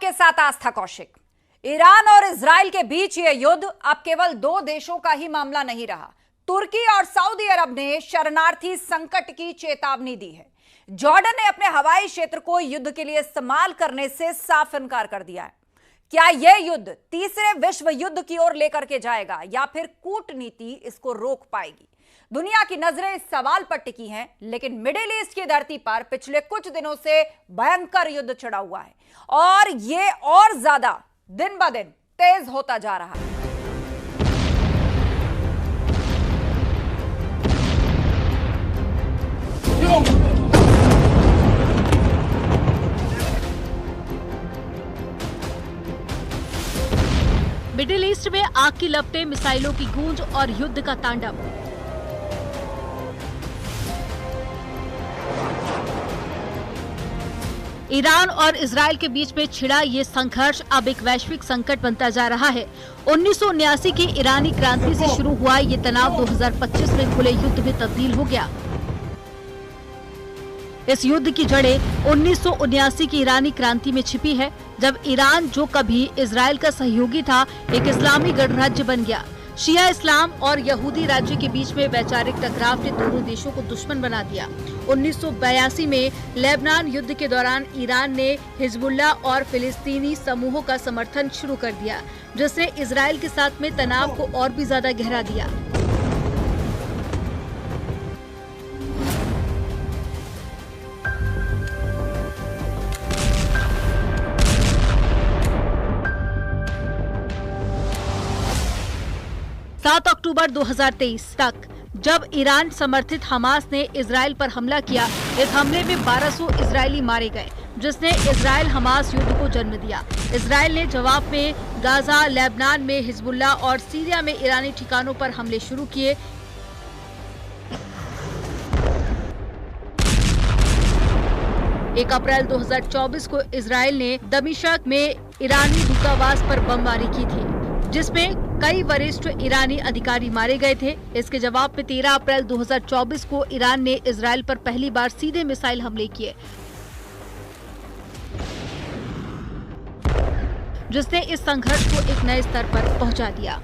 आपके साथ आस्था कौशिक। ईरान और इजराइल के बीच यह युद्ध अब केवल दो देशों का ही मामला नहीं रहा। तुर्की और सऊदी अरब ने शरणार्थी संकट की चेतावनी दी है। जॉर्डन ने अपने हवाई क्षेत्र को युद्ध के लिए इस्तेमाल करने से साफ इनकार कर दिया है। क्या यह युद्ध तीसरे विश्व युद्ध की ओर लेकर के जाएगा या फिर कूटनीति इसको रोक पाएगी? दुनिया की नजरें इस सवाल पर टिकी हैं, लेकिन मिडिल ईस्ट की धरती पर पिछले कुछ दिनों से भयंकर युद्ध छिड़ा हुआ है और ये और ज्यादा दिन ब दिन तेज होता जा रहा है। मिडिल ईस्ट में आग की लपटें, मिसाइलों की गूंज और युद्ध का तांडव। ईरान और इजराइल के बीच में छिड़ा ये संघर्ष अब एक वैश्विक संकट बनता जा रहा है। 1979 की ईरानी क्रांति से शुरू हुआ ये तनाव 2025 में खुले युद्ध में तब्दील हो गया। इस युद्ध की जड़ें 1979 की ईरानी क्रांति में छिपी है, जब ईरान, जो कभी इजराइल का सहयोगी था, एक इस्लामी गणराज्य बन गया। शिया इस्लाम और यहूदी राज्य के बीच में वैचारिक टकराव ने दोनों देशों को दुश्मन बना दिया। 1982 में लेबनान युद्ध के दौरान ईरान ने हिजबुल्ला और फिलिस्तीनी समूहों का समर्थन शुरू कर दिया, जिसने इजराइल के साथ में तनाव को और भी ज्यादा गहरा दिया। अक्टूबर 2023 तक जब ईरान समर्थित हमास ने इजराइल पर हमला किया, इस हमले में 1200 इजरायली मारे गए, जिसने इजराइल हमास युद्ध को जन्म दिया। इजराइल ने जवाब में गाजा, लेबनान में हिजबुल्ला और सीरिया में ईरानी ठिकानों पर हमले शुरू किए। एक अप्रैल 2024 को इजराइल ने दमिश्क में ईरानी दूतावास पर बमबारी की थी, जिसमें कई वरिष्ठ ईरानी अधिकारी मारे गए थे। इसके जवाब में 13 अप्रैल 2024 को ईरान ने इजराइल पर पहली बार सीधे मिसाइल हमले किए, जिसने इस संघर्ष को एक नए स्तर पर पहुंचा दिया।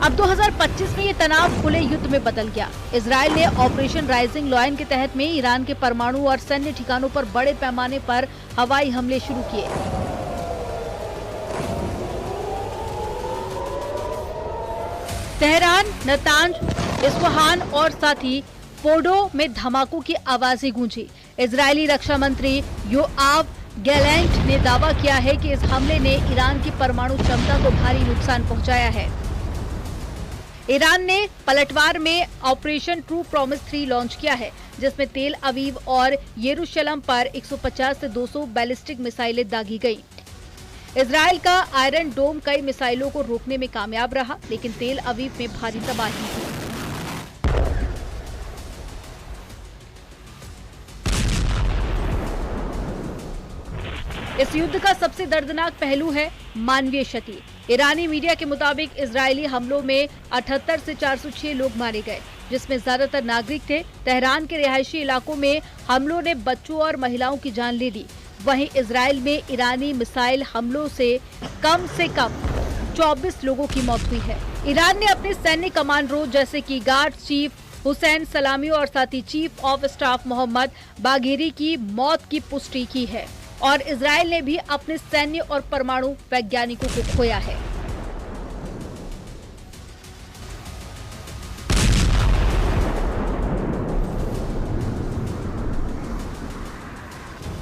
अब 2025 में ये तनाव खुले युद्ध में बदल गया। इजराइल ने ऑपरेशन राइजिंग लॉयन के तहत में ईरान के परमाणु और सैन्य ठिकानों पर बड़े पैमाने पर हवाई हमले शुरू किए। तेहरान, नतांज, इस्फहान और साथ ही फोर्डो में धमाकों की आवाजें गूंजी। इजरायली रक्षा मंत्री योआव गैलेंट ने दावा किया है कि इस हमले ने ईरान की परमाणु क्षमता को भारी नुकसान पहुंचाया है। ईरान ने पलटवार में ऑपरेशन ट्रू प्रॉमिस 3 लॉन्च किया है, जिसमें तेल अवीव और यरूशलेम पर 150 से 200 बैलिस्टिक मिसाइलें दागी गईं। इजराइल का आयरन डोम कई मिसाइलों को रोकने में कामयाब रहा, लेकिन तेल अवीव में भारी तबाही हुई। इस युद्ध का सबसे दर्दनाक पहलू है मानवीय क्षति। ईरानी मीडिया के मुताबिक इजरायली हमलों में 78 से 406 लोग मारे गए, जिसमें ज्यादातर नागरिक थे। तेहरान के रिहायशी इलाकों में हमलों ने बच्चों और महिलाओं की जान ले ली। वहीं इजराइल में ईरानी मिसाइल हमलों से कम 24 लोगों की मौत हुई है। ईरान ने अपने सैन्य कमांडरों जैसे कि गार्ड चीफ हुसैन सलामी और साथ ही chief of staff Mohammad Bagheri की मौत की पुष्टि की है, और इजराइल ने भी अपने सैन्य और परमाणु वैज्ञानिकों को खोया है।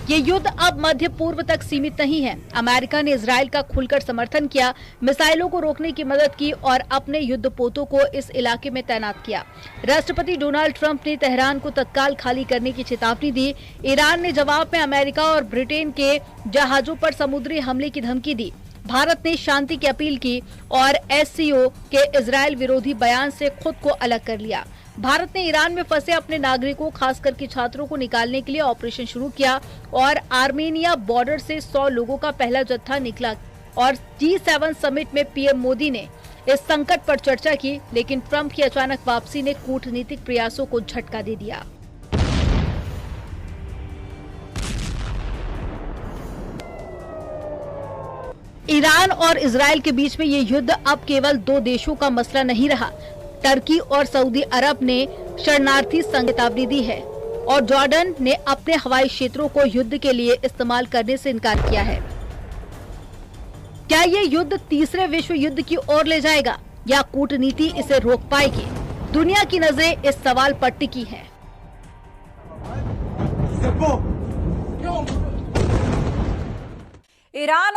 ये युद्ध अब मध्य पूर्व तक सीमित नहीं है। अमेरिका ने इजराइल का खुलकर समर्थन किया, मिसाइलों को रोकने की मदद की और अपने युद्धपोतों को इस इलाके में तैनात किया। राष्ट्रपति डोनाल्ड ट्रंप ने तेहरान को तत्काल खाली करने की चेतावनी दी। ईरान ने जवाब में अमेरिका और ब्रिटेन के जहाजों पर समुद्री हमले की धमकी दी। भारत ने शांति की अपील की और एससीओ के इजराइल विरोधी बयान से खुद को अलग कर लिया। भारत ने ईरान में फंसे अपने नागरिकों, खास करके छात्रों को निकालने के लिए ऑपरेशन शुरू किया और आर्मेनिया बॉर्डर से 100 लोगों का पहला जत्था निकला। और G7 समिट में पीएम मोदी ने इस संकट पर चर्चा की, लेकिन ट्रंप की अचानक वापसी ने कूटनीतिक प्रयासों को झटका दे दिया। ईरान और इजरायल के बीच में ये युद्ध अब केवल दो देशों का मसला नहीं रहा। टर्की और सऊदी अरब ने शरणार्थी संघ चेतावनी दी है और जॉर्डन ने अपने हवाई क्षेत्रों को युद्ध के लिए इस्तेमाल करने से इनकार किया है। क्या ये युद्ध तीसरे विश्व युद्ध की ओर ले जाएगा या कूटनीति इसे रोक पाएगी? दुनिया की नजरें इस सवाल पर टिकी हैं। ईरान